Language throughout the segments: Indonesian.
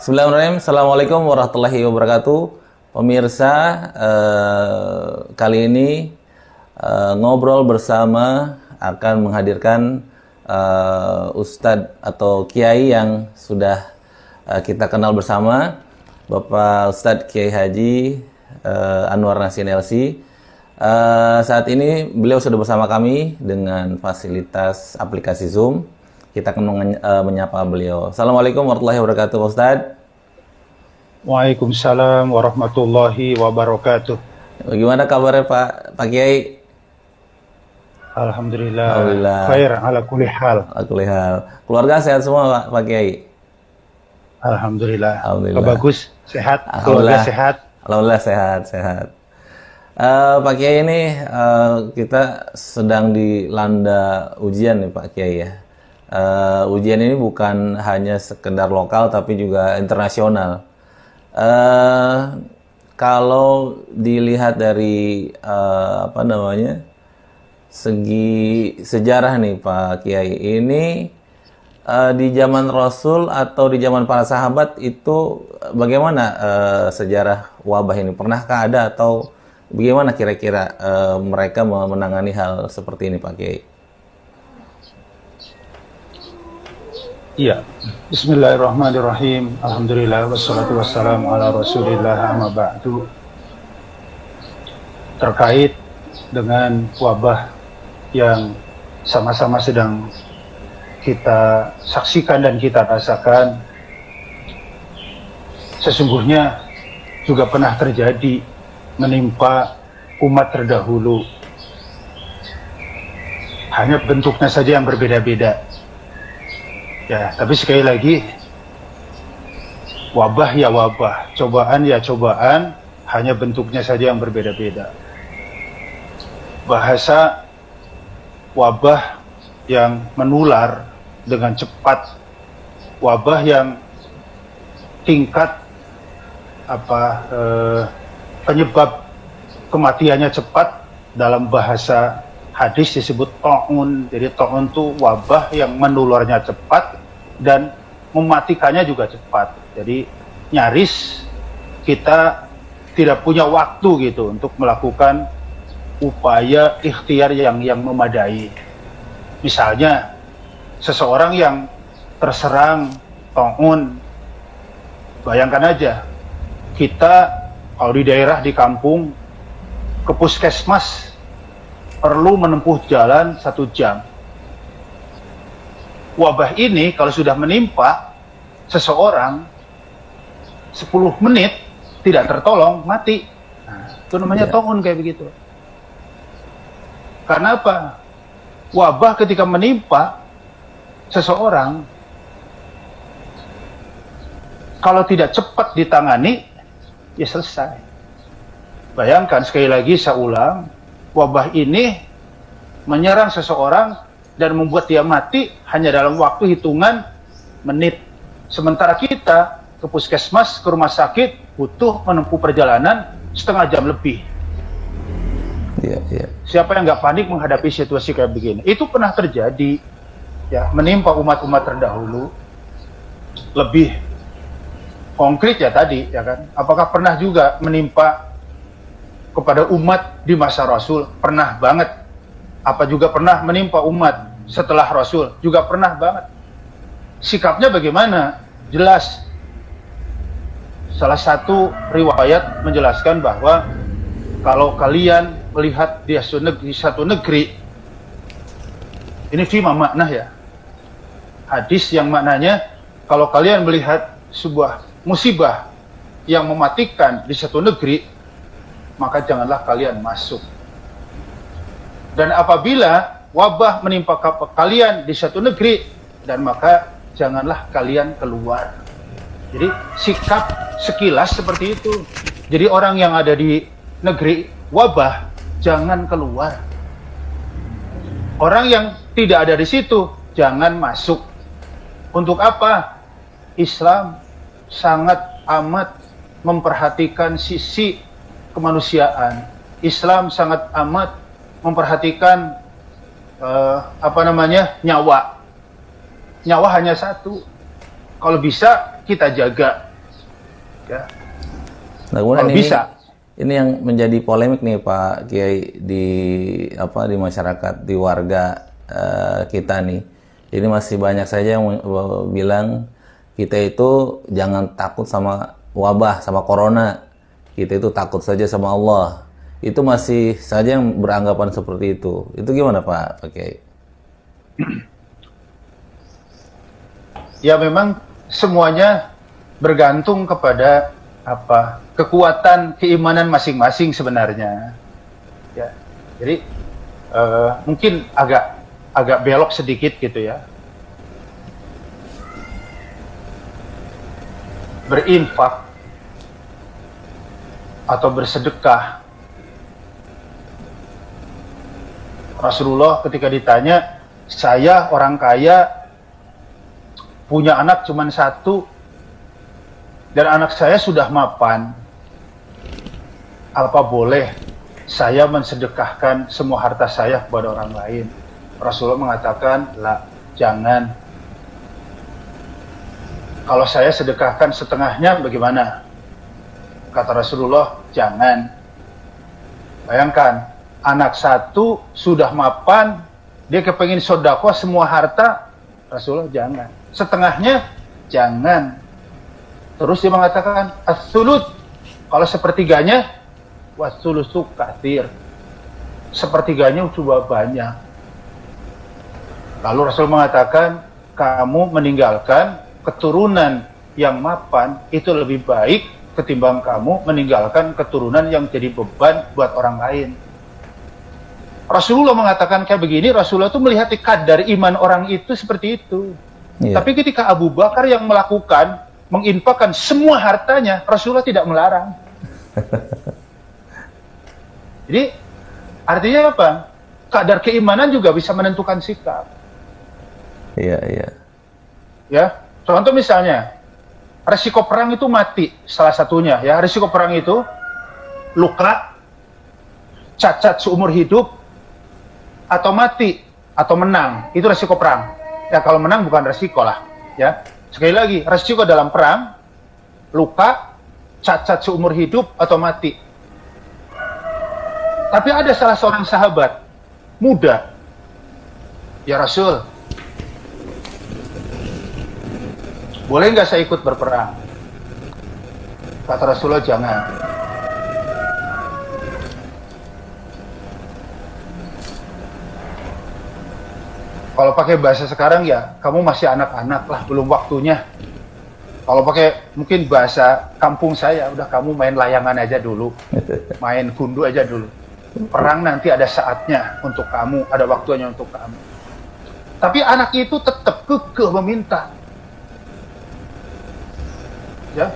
Bismillahirrahmanirrahim. Assalamualaikum warahmatullahi wabarakatuh. Pemirsa, kali ini ngobrol bersama akan menghadirkan Ustadz atau Kiai yang sudah kita kenal bersama, Bapak Ustadz Kiai Haji Anwar Nasin LC. Saat ini beliau sudah bersama kami dengan fasilitas aplikasi Zoom. Kita akan menyapa beliau. Assalamualaikum warahmatullahi wabarakatuh, Pak Ustadz. Waalaikumsalam warahmatullahi wabarakatuh. Bagaimana kabarnya Pak Kiai? Alhamdulillah. Khair ala kulli hal. Ala kulli hal. Keluarga sehat semua Pak Kiai? Alhamdulillah. Alhamdulillah. Bagus, sehat. Keluarga sehat. Alhamdulillah sehat. Pak Kiai ini kita sedang dilanda ujian nih Pak Kiai ya. Ujian ini bukan hanya sekedar lokal tapi juga internasional. Kalau dilihat dari segi sejarah nih Pak Kiai, ini di zaman Rasul atau di zaman para sahabat itu bagaimana sejarah wabah ini? Pernahkah ada atau bagaimana kira-kira mereka menangani hal seperti ini Pak Kiai? Iya. Bismillahirrahmanirrahim. Alhamdulillah wassalatu wassalamu ala Rasulillah amma ba'du. Terkait dengan wabah yang sama-sama sedang kita saksikan dan kita rasakan, sesungguhnya juga pernah terjadi menimpa umat terdahulu. Hanya bentuknya saja yang berbeda-beda. Ya, tapi sekali lagi, wabah ya wabah, cobaan ya cobaan, hanya bentuknya saja yang berbeda-beda. Bahasa wabah yang menular dengan cepat, wabah yang tingkat penyebab kematiannya cepat, dalam bahasa hadis disebut ta'un. Jadi ta'un itu wabah yang menularnya cepat dan mematikannya juga cepat. Jadi nyaris kita tidak punya waktu gitu untuk melakukan upaya ikhtiar yang memadai. Misalnya seseorang yang terserang ta'un, bayangkan aja, kita kalau di daerah, di kampung, ke puskesmas perlu menempuh jalan 1 jam. Wabah ini kalau sudah menimpa seseorang, 10 menit tidak tertolong, mati. Nah, itu namanya ta'un kayak begitu. Karena apa? Wabah ketika menimpa seseorang, kalau tidak cepat ditangani, ya selesai. Bayangkan, sekali lagi saya ulang, wabah ini menyerang seseorang dan membuat dia mati hanya dalam waktu hitungan menit. Sementara kita ke puskesmas, ke rumah sakit, butuh menempuh perjalanan setengah jam lebih. Siapa yang nggak panik menghadapi situasi kayak begini? Itu pernah terjadi, ya, menimpa umat-umat terdahulu. Lebih konkret ya tadi, ya kan? Apakah pernah juga menimpa kepada umat di masa Rasul? Pernah banget. Apa juga pernah menimpa umat setelah Rasul? Juga pernah banget. Sikapnya bagaimana? Jelas. Salah satu riwayat menjelaskan bahwa kalau kalian melihat di satu negeri, ini fima makna ya, hadis yang maknanya, kalau kalian melihat sebuah musibah yang mematikan di satu negeri, maka janganlah kalian masuk. Dan apabila wabah menimpa kalian di satu negeri, dan maka janganlah kalian keluar. Jadi sikap sekilas seperti itu. Jadi orang yang ada di negeri wabah, jangan keluar. Orang yang tidak ada di situ, jangan masuk. Untuk apa? Islam sangat amat memperhatikan sisi kemanusiaan. Islam sangat amat memperhatikan nyawa. Nyawa hanya satu. Kalau bisa kita jaga. Ya. Nah, kemudian Kalau bisa. Ini yang menjadi polemik nih Pak Kiai di masyarakat, di warga kita nih. Ini masih banyak saja yang bilang kita itu jangan takut sama wabah, sama corona. Kita itu takut saja sama Allah. Itu masih saja yang beranggapan seperti itu. Itu gimana Pak Kiai? Ya memang semuanya bergantung kepada kekuatan keimanan masing-masing sebenarnya. Ya, jadi mungkin agak belok sedikit gitu ya. Berinfak atau bersedekah. Rasulullah ketika ditanya, saya orang kaya punya anak cuma satu, dan anak saya sudah mapan, apa boleh saya mensedekahkan semua harta saya kepada orang lain? Rasulullah mengatakan, lah, jangan. Kalau saya sedekahkan setengahnya bagaimana? Kata Rasulullah, jangan. Bayangkan, anak satu sudah mapan, dia kepengin sedekah semua harta, Rasulullah jangan. Setengahnya, jangan. Terus dia mengatakan, as-sulus, kalau sepertiganya, was-sulusu katsir. Sepertiganya sudah banyak. Lalu Rasul mengatakan, kamu meninggalkan keturunan yang mapan, itu lebih baik ketimbang kamu meninggalkan keturunan yang jadi beban buat orang lain. Rasulullah mengatakan kayak begini, Rasulullah itu melihat kadar iman orang itu seperti itu. Yeah. Tapi ketika Abu Bakar yang melakukan, menginfakkan semua hartanya, Rasulullah tidak melarang. Jadi artinya apa? Kadar keimanan juga bisa menentukan sikap. Iya, iya. Ya, contoh misalnya, resiko perang itu mati, salah satunya ya. Resiko perang itu luka, cacat seumur hidup, atau mati, atau menang. Itu resiko perang. Ya kalau menang bukan resiko lah, ya. Sekali lagi, resiko dalam perang, luka, cacat seumur hidup, atau mati. Tapi ada salah seorang sahabat, muda. Ya Rasul, boleh nggak saya ikut berperang? Kata Rasulullah, jangan. Kalau pakai bahasa sekarang ya, kamu masih anak-anak lah, belum waktunya. Kalau pakai mungkin bahasa kampung saya, udah kamu main layangan aja dulu, main gundu aja dulu. Perang nanti ada saatnya untuk kamu, ada waktunya untuk kamu. Tapi anak itu tetap kekeh meminta. Ya,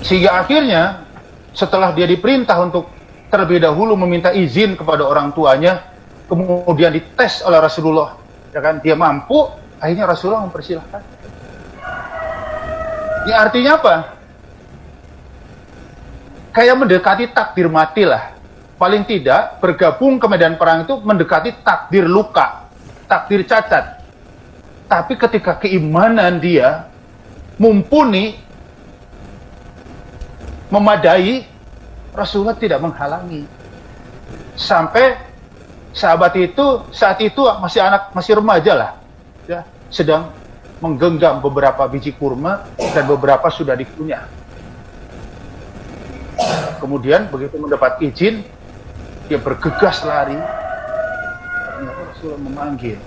sehingga akhirnya setelah dia diperintah untuk terlebih dahulu meminta izin kepada orang tuanya, kemudian dites oleh Rasulullah. Ya kan, dia mampu, akhirnya Rasulullah mempersilahkan. Ini artinya apa? Kayak mendekati takdir mati lah. Paling tidak, bergabung ke medan perang itu mendekati takdir luka, takdir cacat. Tapi ketika keimanan dia mumpuni, memadai, Rasulullah tidak menghalangi. Sampai sahabat itu saat itu masih remaja lah, ya, sedang menggenggam beberapa biji kurma dan beberapa sudah dikunyah. Kemudian begitu mendapat izin, dia bergegas lari. Ternyata Rasulullah memanggil.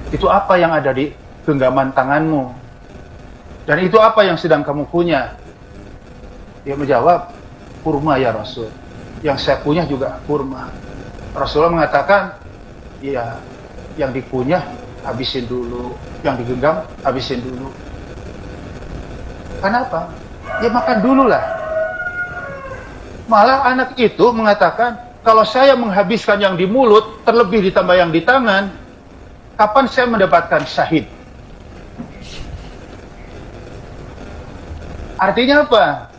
Itu apa yang ada di genggaman tanganmu? Dan itu apa yang sedang kamu punya? Dia menjawab, kurma ya Rasul. Yang saya punya juga kurma. Rasulullah mengatakan, ya, yang dikunyah habisin dulu, yang digenggam habisin dulu. Kenapa? Ya makan dulu lah. Malah anak itu mengatakan, kalau saya menghabiskan yang di mulut, terlebih ditambah yang di tangan, kapan saya mendapatkan syahid? Artinya apa?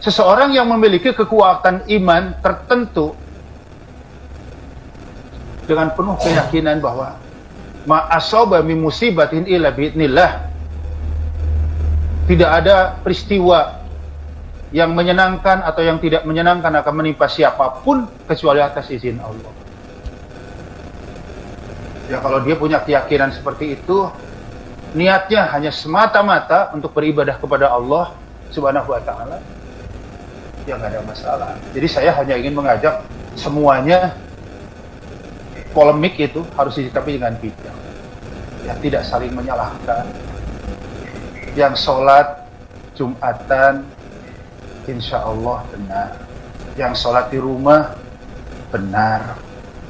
Seseorang yang memiliki kekuatan iman tertentu, dengan penuh keyakinan bahwa ma asaba min musibatin illa biidznillah, Tidak ada peristiwa yang menyenangkan atau yang tidak menyenangkan akan menimpa siapapun kecuali atas izin Allah. Ya kalau dia punya keyakinan seperti itu, niatnya hanya semata-mata untuk beribadah kepada Allah Subhanahu wa Ta'ala, ya nggak ada masalah. Jadi saya hanya ingin mengajak semuanya, polemik itu harus disikapi dengan bijak. Ya tidak saling menyalahkan. Yang sholat Jumatan insya Allah benar. Yang sholat di rumah benar.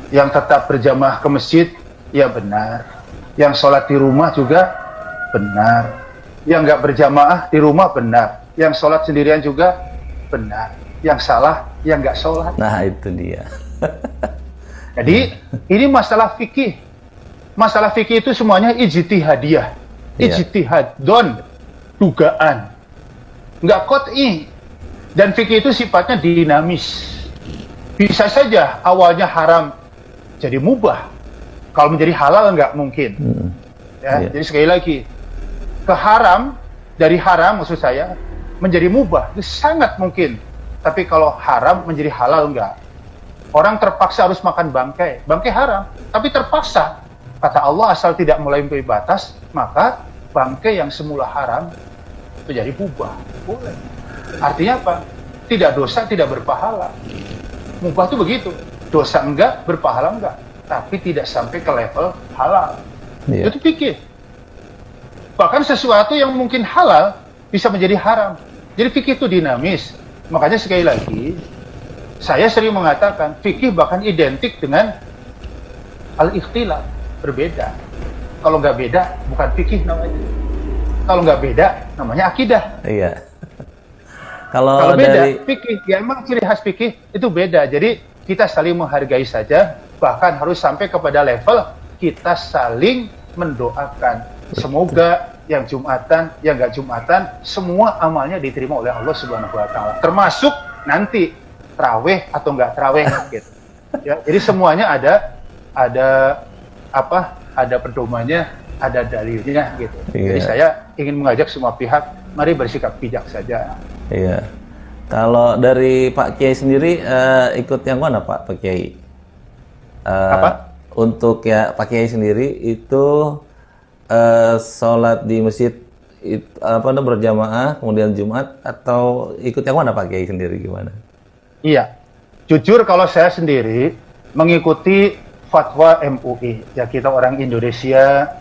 Yang tetap berjamaah ke masjid ya benar. Yang sholat di rumah juga benar. Yang nggak berjamaah di rumah benar. Yang sholat sendirian juga benar. Yang salah yang nggak sholat. Nah itu dia. Jadi ini masalah fikih. Masalah fikih itu semuanya ijtihadiyah. Ijtihadon, dugaan. Nggak qot'i. Dan fikih itu sifatnya dinamis. Bisa saja awalnya haram jadi mubah. Kalau menjadi halal nggak mungkin. Jadi sekali lagi, dari haram maksud saya menjadi mubah itu sangat mungkin. Tapi kalau haram menjadi halal nggak. Orang terpaksa harus makan bangkai haram, tapi terpaksa. Kata Allah asal tidak melampaui batas, maka bangkai yang semula haram menjadi mubah. Boleh. Artinya apa? Tidak dosa, tidak berpahala. Mubah itu begitu. Dosa enggak, berpahala enggak. Tapi tidak sampai ke level halal. Itu fikih. Bahkan sesuatu yang mungkin halal bisa menjadi haram. Jadi fikih itu dinamis. Makanya sekali lagi, saya sering mengatakan fikih bahkan identik dengan al-ikhtilaf. Berbeda. Kalau nggak beda, bukan fikih namanya. Kalau nggak beda, namanya akidah. Iya. Kalau beda, dari fikih, ya emang ciri khas fikih itu beda. Jadi kita saling menghargai saja, bahkan harus sampai kepada level kita saling mendoakan. Semoga yang Jumatan, yang nggak Jumatan, semua amalnya diterima oleh Allah Subhanahu Wa Taala. Termasuk nanti traweh atau nggak traweh, gitu. Ya, jadi semuanya ada pedomannya, ada dalilnya gitu. Jadi saya ingin mengajak semua pihak, mari bersikap bijak saja. Iya. Kalau dari Pak Kiai sendiri ikut yang mana Pak Kiai? Untuk ya Pak Kiai sendiri itu sholat di masjid berjamaah kemudian Jumat atau ikut yang mana Pak Kiai sendiri gimana? Iya. Jujur kalau saya sendiri mengikuti fatwa MUI, ya kita orang Indonesia,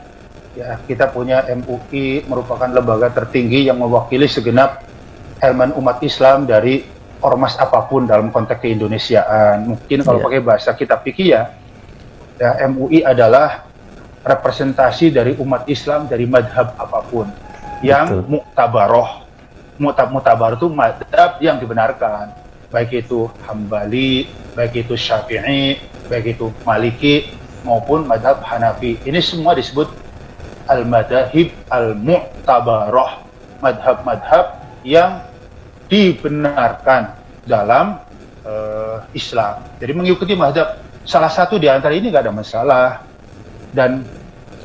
ya kita punya MUI merupakan lembaga tertinggi yang mewakili segenap elemen umat Islam dari ormas apapun dalam konteks keindonesiaan. Mungkin kalau pakai bahasa kita fikih ya MUI adalah representasi dari umat Islam dari madhab apapun yang muktabaroh. Muktabar itu madhab yang dibenarkan, baik itu Hambali, baik itu Syafi'i, baik itu Maliki maupun madhab Hanafi. Ini semua disebut al-madahib al-mu'tabarah, madhab-madhab yang dibenarkan dalam Islam. Jadi mengikuti madhab salah satu di antara ini nggak ada masalah. Dan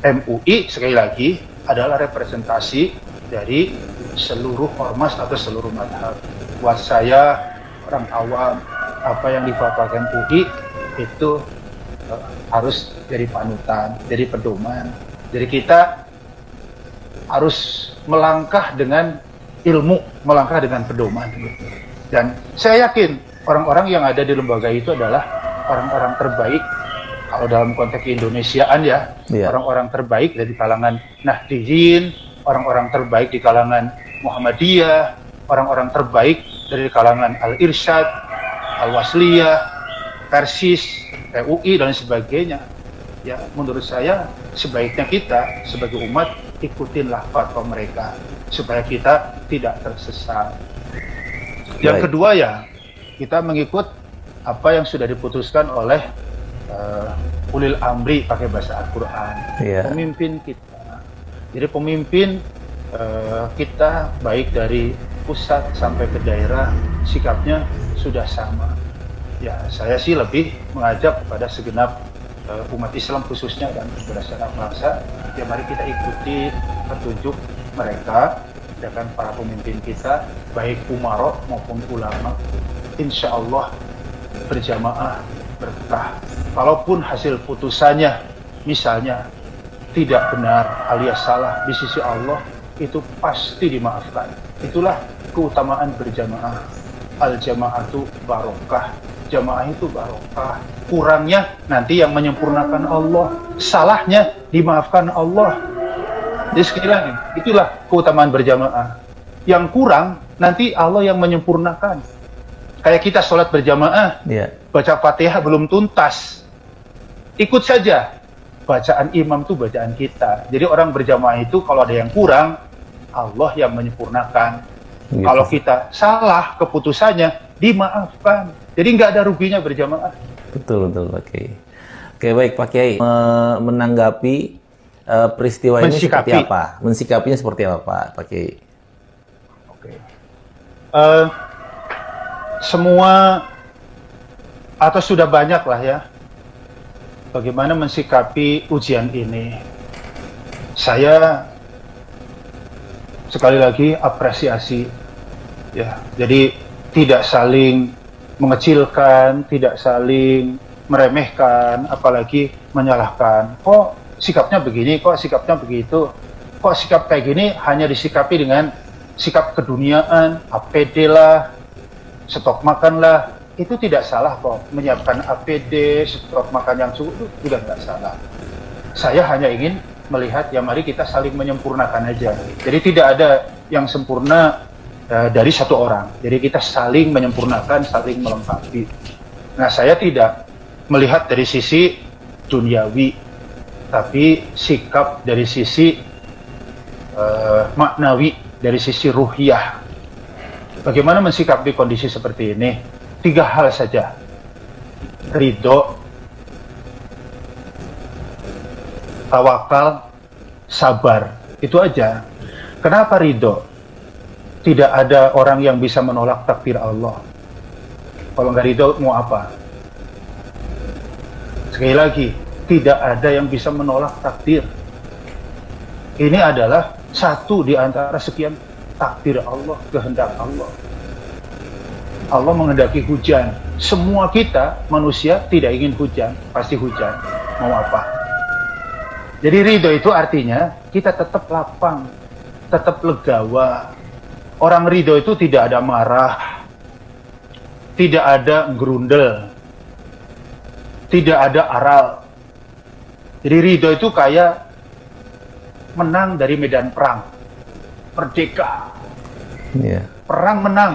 MUI sekali lagi adalah representasi dari seluruh ormas atau seluruh madhab. Buat saya orang awam, apa yang difatwakan MUI itu harus jadi panutan, jadi pedoman. Jadi kita harus melangkah dengan ilmu, melangkah dengan pedoman. Dan saya yakin orang-orang yang ada di lembaga itu adalah orang-orang terbaik. Kalau dalam konteks Indonesiaan ya, orang-orang terbaik dari kalangan Nahdiyin, orang-orang terbaik di kalangan Muhammadiyah, orang-orang terbaik dari kalangan Al-Irsyad, Al-Wasliyah, Persis, PUI dan sebagainya. Ya, menurut saya sebaiknya kita sebagai umat ikutinlah fatwa mereka supaya kita tidak tersesat. Yang kedua ya, kita mengikut apa yang sudah diputuskan oleh ulil amri pakai bahasa Al-Quran. Pemimpin kita. Jadi pemimpin kita baik dari pusat sampai ke daerah sikapnya sudah sama. Ya, saya sih lebih mengajak kepada segenap umat Islam khususnya dan berdasarkan bangsa, ya mari kita ikuti petunjuk mereka ya kan, para pemimpin kita, baik umaro maupun ulama, insya Allah berjamaah berkah. Kalaupun hasil putusannya misalnya tidak benar alias salah di sisi Allah, itu pasti dimaafkan. Itulah keutamaan berjamaah. Al-jamaatu barokah. Jamaah itu barokah. Kurangnya nanti yang menyempurnakan Allah, salahnya dimaafkan Allah. Jadi sekali lagi, itulah keutamaan berjamaah. Yang kurang, nanti Allah yang menyempurnakan. Kayak kita sholat berjamaah, baca Fatihah belum tuntas. Ikut saja. Bacaan imam itu bacaan kita. Jadi orang berjamaah itu kalau ada yang kurang, Allah yang menyempurnakan. Gitu. Kalau kita salah keputusannya, dimaafkan. Jadi nggak ada ruginya berjamaah. Betul, Oke. Oke, baik Pak Kiai. Menanggapi peristiwa ini seperti apa? Mensikapinya seperti apa, Pak Kiai? Oke. Semua atau sudah banyak lah ya, bagaimana mensikapi ujian ini. Saya sekali lagi apresiasi, ya. Jadi tidak saling mengecilkan, tidak saling meremehkan, apalagi menyalahkan. Kok sikapnya begini, kok sikapnya begitu, kok sikap kayak gini hanya disikapi dengan sikap keduniaan, APD lah, stok makan lah. Itu tidak salah kok, menyiapkan APD, stok makan yang cukup itu juga tidak salah. Saya hanya ingin melihat, ya mari kita saling menyempurnakan aja. Jadi tidak ada yang sempurna dari satu orang. Jadi kita saling menyempurnakan, saling melengkapi. Nah, saya tidak melihat dari sisi duniawi, tapi sikap dari sisi maknawi, dari sisi ruhiyah. Bagaimana mensikapi kondisi seperti ini? 3 hal saja. Ridho, tawakal, sabar. Itu aja. Kenapa ridho? Tidak ada orang yang bisa menolak takdir Allah. Kalau nggak ridho, mau apa? Sekali lagi, tidak ada yang bisa menolak takdir. Ini adalah satu di antara sekian takdir Allah, kehendak Allah. Allah menghendaki hujan. Semua kita, manusia, tidak ingin hujan. Pasti hujan. Mau apa? Jadi ridho itu artinya kita tetap lapang, tetap legawa. Orang ridho itu tidak ada marah, tidak ada gerundel, tidak ada aral. Jadi ridho itu kayak menang dari medan perang, merdeka, perang menang.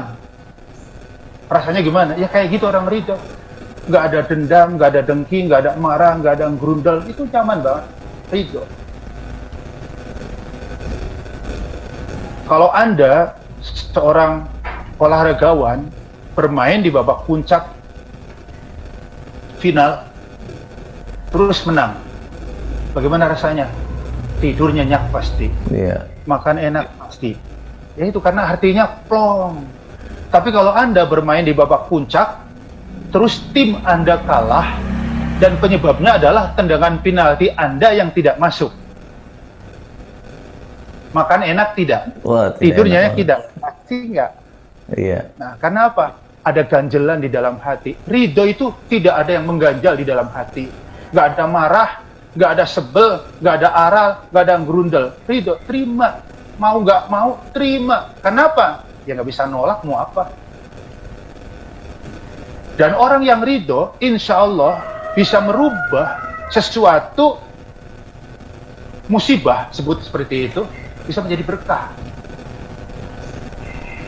Rasanya gimana? Ya kayak gitu orang ridho. Nggak ada dendam, nggak ada dengki, nggak ada marah, nggak ada gerundel. Itu nyaman banget, ridho. Kalau Anda seorang olahragawan bermain di babak puncak final terus menang, bagaimana rasanya? Tidur nyenyak pasti, makan enak pasti. Ya itu karena artinya plong. Tapi kalau Anda bermain di babak puncak terus tim Anda kalah dan penyebabnya adalah tendangan penalti Anda yang tidak masuk, makan enak tidak? Wah, tidurnya tidak? Pasti enggak. Iya. Nah, karena apa? Ada ganjelan di dalam hati. Ridho itu tidak ada yang mengganjal di dalam hati. Nggak ada marah, nggak ada sebel, nggak ada aral, nggak ada gerundel. Ridho, terima. Mau nggak mau, terima. Kenapa? Ya nggak bisa nolak, mau apa? Dan orang yang ridho, insya Allah bisa merubah sesuatu musibah, sebut seperti itu, bisa menjadi berkah.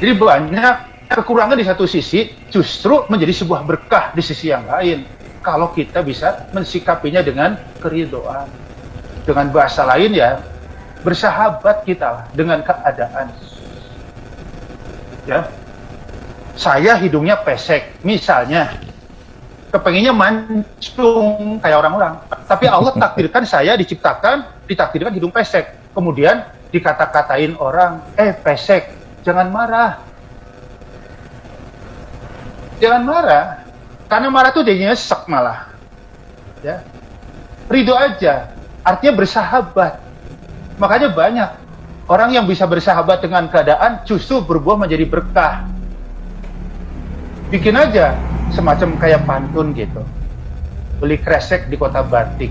Jadi banyak kekurangan di satu sisi justru menjadi sebuah berkah di sisi yang lain. Kalau kita bisa mensikapinya dengan keridhaan. Dengan bahasa lain ya, bersahabat kita lah dengan keadaan. Ya, saya hidungnya pesek, misalnya, kepenginnya mancung kayak orang-orang. Tapi Allah takdirkan saya ditakdirkan hidung pesek. Kemudian dikata-katain orang, pesek. Jangan marah. Jangan marah. Karena marah tuh dia nyesek malah. Ya. Ridho aja. Artinya bersahabat. Makanya banyak Orang yang bisa bersahabat dengan keadaan justru berbuah menjadi berkah. Bikin aja semacam kayak pantun gitu. Beli kresek di kota batik,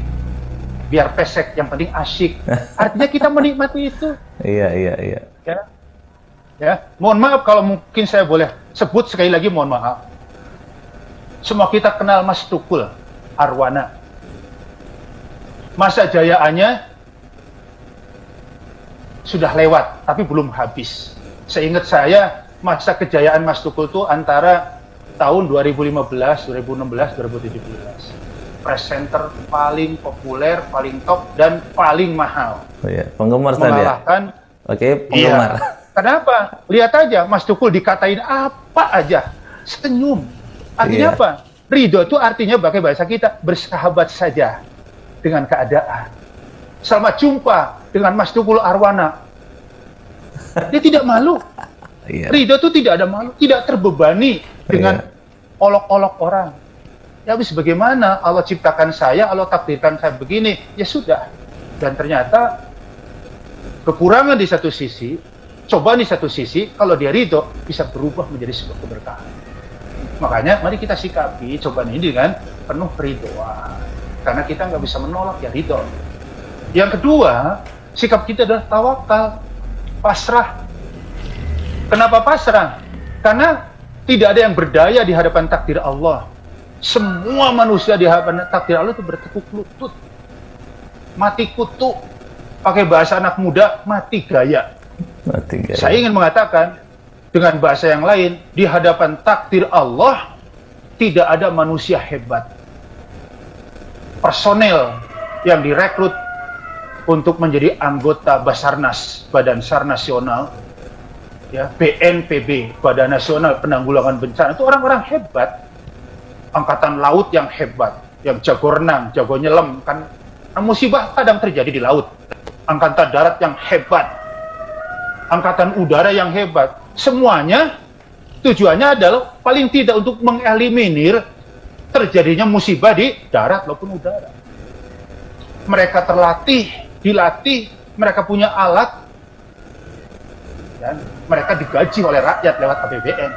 biar pesek, yang penting asyik. Artinya kita menikmati itu. Iya. Ya, mohon maaf kalau mungkin saya boleh sebut sekali lagi, mohon maaf. Semua kita kenal Mas Tukul Arwana. Masa jayaannya sudah lewat, tapi belum habis. Seingat saya, masa kejayaan Mas Tukul itu antara tahun 2015, 2016, 2017. Presenter paling populer, paling top, dan paling mahal. Oh iya, penggemar tadi. Mengalahkan. Oke, penggemar. Iya. Kenapa? Lihat aja, Mas Tukul dikatain apa aja, senyum. Artinya apa? Ridho itu artinya pakai bahasa kita, bersahabat saja dengan keadaan. Selamat jumpa dengan Mas Tukul Arwana. Dia tidak malu. Ridho itu tidak ada malu, tidak terbebani dengan olok-olok orang. Ya habis bagaimana Allah ciptakan saya, Allah takdirkan saya begini, ya sudah. Dan ternyata kekurangan di satu sisi, cobaan di satu sisi, kalau dia ridho bisa berubah menjadi sebuah keberkahan. Makanya mari kita sikapi cobaan ini dengan penuh keridhoan. Karena kita nggak bisa menolak, ya ridho. Yang kedua, sikap kita adalah tawakal, pasrah. Kenapa pasrah? Karena tidak ada yang berdaya di hadapan takdir Allah. Semua manusia di hadapan takdir Allah itu bertekuk lutut, mati kutu. Pakai bahasa anak muda, mati gaya. Saya ingin mengatakan dengan bahasa yang lain, di hadapan takdir Allah tidak ada manusia hebat. Personel yang direkrut untuk menjadi anggota Basarnas, Badan SAR Nasional, ya, BNPB, Badan Nasional Penanggulangan Bencana, itu orang-orang hebat. Angkatan laut yang hebat, yang jago renang, jago nyelam, kan musibah kadang terjadi di laut. Angkatan darat yang hebat, angkatan udara yang hebat. Semuanya tujuannya adalah paling tidak untuk mengeliminir terjadinya musibah di darat maupun udara. Mereka terlatih, dilatih, mereka punya alat, dan mereka digaji oleh rakyat lewat APBN.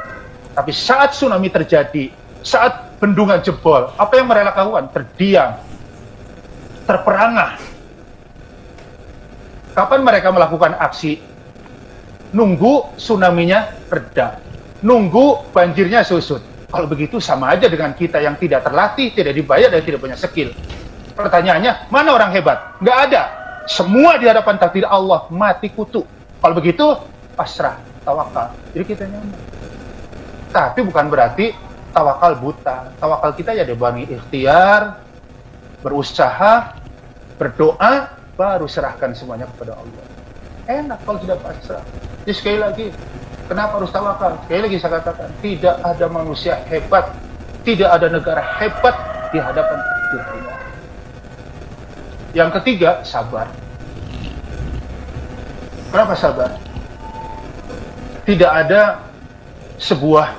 Tapi saat tsunami terjadi, saat bendungan jebol, apa yang mereka lakukan? Terdiam, terperangah. Kapan mereka melakukan aksi? Nunggu tsunami-nya reda, nunggu banjirnya susut. Kalau begitu sama aja dengan kita yang tidak terlatih, tidak dibayar, dan tidak punya skill. Pertanyaannya, mana orang hebat? Nggak ada. Semua di hadapan takdir Allah, mati kutu. Kalau begitu, pasrah, tawakal. Jadi kita nyaman. Tapi bukan berarti tawakal buta. Tawakal kita ya dibangi ikhtiar, berusaha, berdoa, baru serahkan semuanya kepada Allah. Enak kalau sudah pasrah. Jadi sekali lagi, kenapa harus tawakal? Sekali lagi saya katakan, tidak ada manusia hebat, tidak ada negara hebat di hadapan takdir Allah. Yang ketiga, sabar. Kenapa sabar? Tidak ada sebuah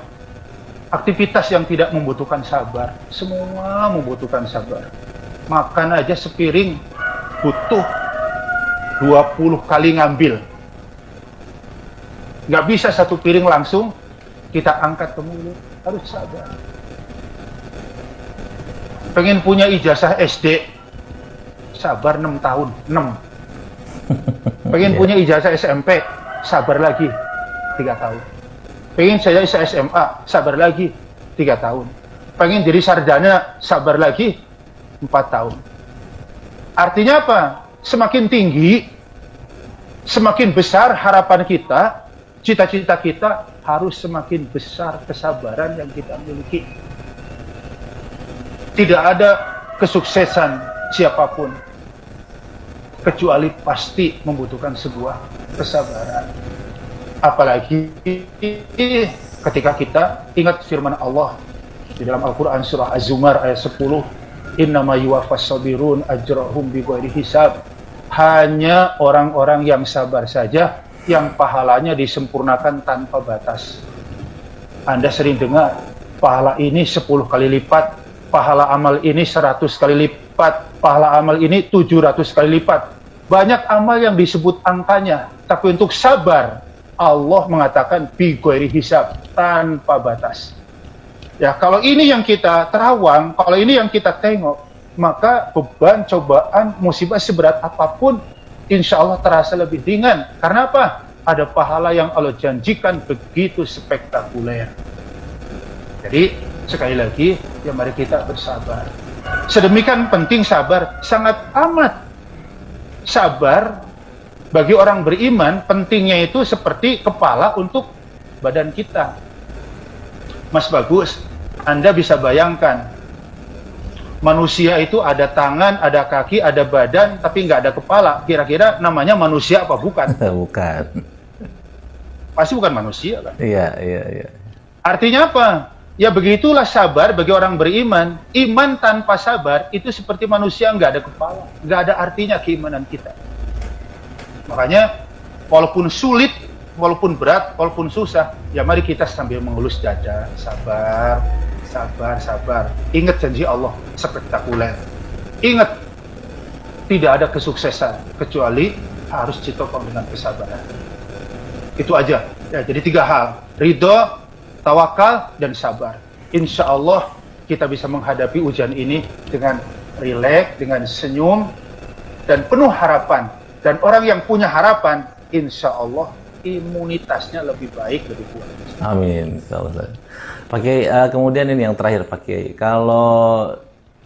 aktivitas yang tidak membutuhkan sabar. Semua membutuhkan sabar. Makan aja sepiring butuh 20 kali ngambil. Nggak bisa satu piring langsung kita angkat ke mulut. Harus sabar. Pengen punya ijazah SD, sabar 6 tahun. 6. Pengen punya ijazah SMP, sabar lagi 3 tahun. Pengen saya SMA, sabar lagi 3 tahun. Pengen jadi sarjana, sabar lagi 4 tahun. Artinya apa? Semakin tinggi, semakin besar harapan kita, cita-cita kita, harus semakin besar kesabaran yang kita miliki. Tidak ada kesuksesan siapapun kecuali pasti membutuhkan sebuah kesabaran. Apalagi ketika kita ingat firman Allah di dalam Al-Quran surah Az-Zumar ayat 10, innama yuwaffas sabirun ajrahum bighairi hisab. Hanya orang-orang yang sabar saja yang pahalanya disempurnakan tanpa batas. Anda sering dengar pahala ini 10 kali lipat, pahala amal ini 100 kali lipat, pahala amal ini 700 kali lipat. Banyak amal yang disebut angkanya, tapi untuk sabar, Allah mengatakan bi ghairi hisab, tanpa batas. Ya, kalau ini yang kita terawang, kalau ini yang kita tengok, maka beban, cobaan, musibah seberat apapun, insya Allah terasa lebih ringan. Karena apa? Ada pahala yang Allah janjikan begitu spektakuler. Jadi, sekali lagi, ya mari kita bersabar. Sedemikian penting sabar, sangat amat. Sabar bagi orang beriman pentingnya itu seperti kepala untuk badan kita. Mas Bagus, Anda bisa bayangkan manusia itu ada tangan, ada kaki, ada badan, tapi nggak ada kepala. Kira-kira namanya manusia apa bukan? Bukan. Pasti bukan manusia kan? Iya. Artinya apa? Ya begitulah sabar bagi orang beriman. Iman tanpa sabar itu seperti manusia nggak ada kepala, nggak ada artinya keimanan kita. Makanya walaupun sulit, walaupun berat, walaupun susah, ya mari kita sambil mengelus dada, sabar. Ingat janji Allah spektakuler. Ingat, tidak ada kesuksesan kecuali harus ditopang dengan kesabaran. Itu aja. Ya, jadi 3 hal: ridho, tawakal, dan sabar. Insya Allah kita bisa menghadapi ujian ini dengan rileks, dengan senyum, dan penuh harapan. Dan orang yang punya harapan, insya Allah imunitasnya lebih baik, lebih kuat. Amin. Pak Kiai, kemudian ini yang terakhir Pak Kiai, kalau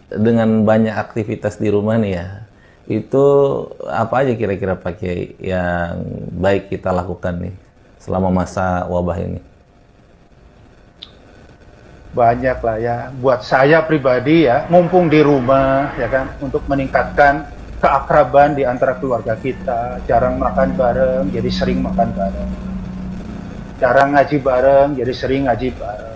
dengan banyak aktivitas di rumah nih ya, itu apa aja kira-kira Pak Kiai yang baik kita lakukan nih selama masa wabah ini? Banyak lah ya. Buat saya pribadi ya, mumpung di rumah ya kan, untuk meningkatkan keakraban di antara keluarga kita. Jarang makan bareng, jadi sering makan bareng. Jarang ngaji bareng, jadi sering ngaji bareng.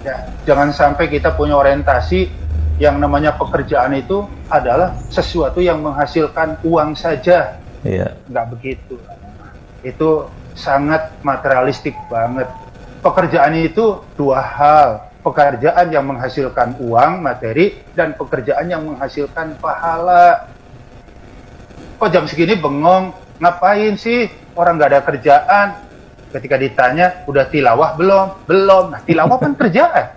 Ya, jangan sampai kita punya orientasi yang namanya pekerjaan itu adalah sesuatu yang menghasilkan uang saja. Iya. Nggak begitu. Itu sangat materialistik banget. Pekerjaan itu 2 hal. Pekerjaan yang menghasilkan uang, materi, dan pekerjaan yang menghasilkan pahala. Kok jam segini bengong? Ngapain sih? Orang nggak ada kerjaan. Ketika ditanya, udah tilawah belum? Belum. Nah, tilawah kan kerjaan.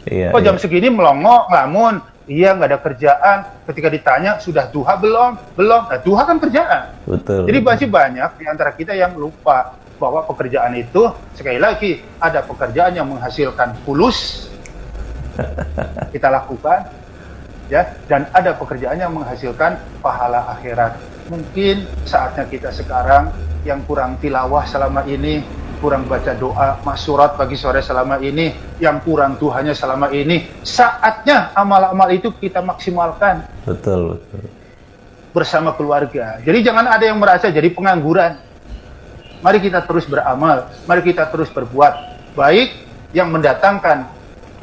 Iya, Kok jam segini melongo, ngelamun? Iya, nggak ada kerjaan. Ketika ditanya, sudah duha belum? Belum. Nah, duha kan kerjaan. Betul. Jadi masih banyak di antara kita yang lupa bahwa pekerjaan itu, sekali lagi, ada pekerjaan yang menghasilkan fulus, kita lakukan, ya, dan ada pekerjaan yang menghasilkan pahala akhirat. Mungkin saatnya kita sekarang yang kurang tilawah selama ini, kurang baca doa masyurat pagi sore selama ini, yang kurang duhanya selama ini, saatnya amal-amal itu kita maksimalkan. Betul. Bersama keluarga. Jadi jangan ada yang merasa jadi pengangguran. Mari kita terus beramal, mari kita terus berbuat baik yang mendatangkan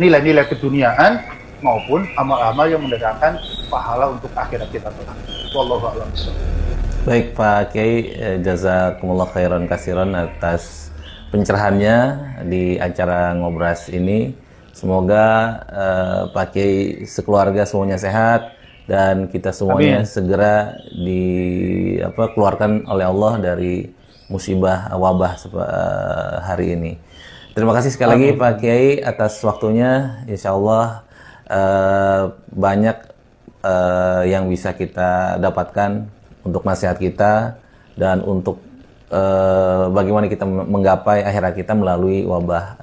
nilai-nilai keduniaan maupun amal-amal yang mendatangkan pahala untuk akhirat kita kelak. Wallahu a'lam bishawab. Baik Pak Kiai, jazakumullah khairan kasiran atas pencerahannya di acara Ngobras ini. Semoga Pak Kiai sekeluarga semuanya sehat dan kita semuanya Amin. segera keluarkan oleh Allah dari musibah wabah hari ini. Terima kasih sekali lagi Pak Kiai atas waktunya. Insya Allah banyak yang bisa kita dapatkan untuk nasihat kita dan untuk bagaimana kita menggapai akhirat kita melalui wabah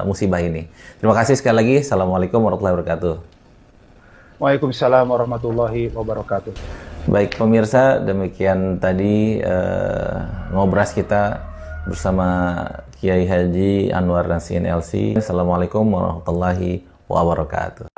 musibah ini. Terima kasih sekali lagi. Assalamualaikum warahmatullahi wabarakatuh. Waalaikumsalam warahmatullahi wabarakatuh. Baik pemirsa, demikian tadi ngobras kita bersama Kiai Haji Anwar Nasihin LC. Assalamualaikum warahmatullahi wabarakatuh.